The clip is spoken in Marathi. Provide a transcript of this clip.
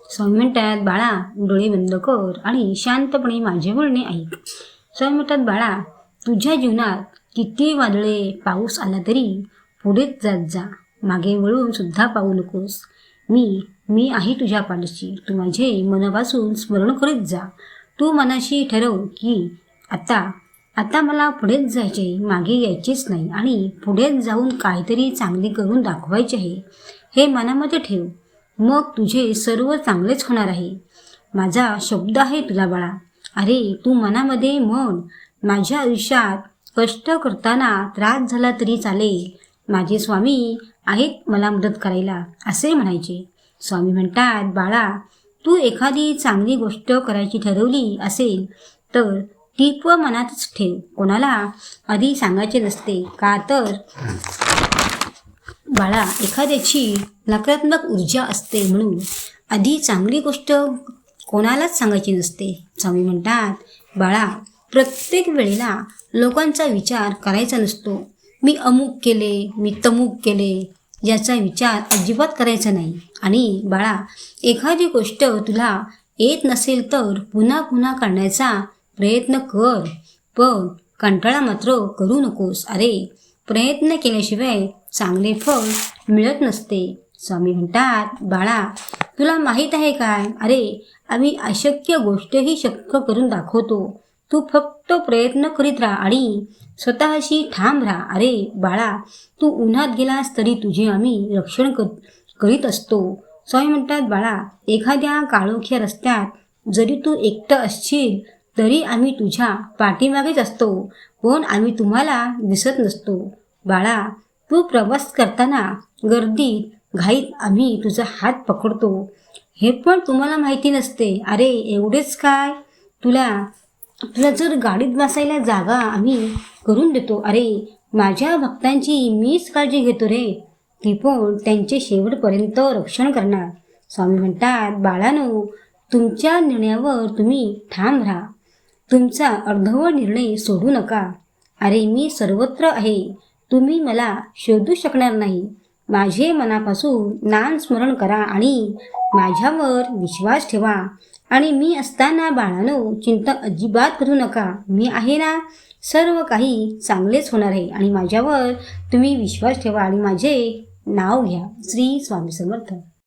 स्वामी म्हणतात, बाळा डोळे बंद कर आणि शांतपणे माझे बोलणे ऐक. स्वामी म्हणतात, बाळा तुझ्या जीवनात किती वादळे पाऊस आला तरी पुढेच जात जा. मागे वळून सुद्धा पाहू नकोस. मी आहे तुझ्या पाठीशी. तू माझे मनापासून स्मरण करीत जा. तू मनाशी ठरव की आता मला पुढेच जायचे, मागे यायचेच नाही आणि पुढेच जाऊन काहीतरी चांगले करून दाखवायचे आहे. हे मनामध्ये ठेव. मग तुझे सर्व चांगलेच होणार आहे. माझा शब्द आहे तुला बाळा. अरे तू मनामध्ये म्हण, माझ्या आयुष्यात कष्ट करताना त्रास झाला तरी चालेल, माझे स्वामी आहेत मला मदत करायला, असे म्हणायचे. स्वामी म्हणतात, बाळा तू एखादी चांगली गोष्ट करायची ठरवली असेल तर ती मनातच ठेव. कोणाला आधी सांगायचे नसते. का तर बाळा एखाद्याची नकारात्मक ऊर्जा असते, म्हणून आधी चांगली गोष्ट कोणालाच सांगायची नसते. स्वामी म्हणतात, बाळा प्रत्येक वेळेला लोकांचा विचार करायचा नसतो. मी अमुक केले, मी तमुक केले याचा विचार अजिबात करायचा नाही. आणि बाळा एखादी गोष्ट तुला येत नसेल तर पुन्हा पुन्हा करण्याचा प्रयत्न कर, पण कंटाळा मात्र करू नकोस. अरे प्रयत्न केल्याशिवाय चांगले फळ मिळत नसते. स्वामी म्हणतात, बाळा तुला माहीत आहे काय, अरे आम्ही अशक्य गोष्टही शक्य करून दाखवतो. तू फक्त प्रयत्न करीत राहा आणि स्वतःशी ठाम राहा. अरे बाळा तू उन्हात गेलास तरी तुझे आम्ही रक्षण करीत असतो. स्वामी म्हणतात, बाळा एखाद्या काळोख्या रस्त्यात जरी तू एकटं असशील तरी आम्ही तुझ्या पाठीमागेच असतो, पण आम्ही तुम्हाला दिसत नसतो. बाळा तू प्रवास करताना गर्दीत घाईत आम्ही तुझा हात पकडतो, हे पण तुम्हाला माहिती नसते. अरे एवढेच काय, तुला जर गाडीत बसायला जागा आम्ही करून देतो. अरे माझ्या भक्तांची मीच काळजी घेतो रे, ती पण त्यांचे शेवटपर्यंत रक्षण करणार. स्वामी म्हणतात, बाळांनो तुमच्या निर्णयावर तुम्ही ठाम राहा. तुमचा अर्धवट निर्णय सोडू नका. अरे मी सर्वत्र आहे, तुम्ही मला शोधू शकणार नाही. माझे मनापासून नामस्मरण करा आणि माझ्यावर विश्वास ठेवा. आणि मी असताना बाळांनो चिंता अजिबात करू नका. मी आहे ना, सर्व काही चांगलेच होणार आहे. आणि माझ्यावर तुम्ही विश्वास ठेवा आणि माझे नाव घ्या. श्री स्वामी समर्थ.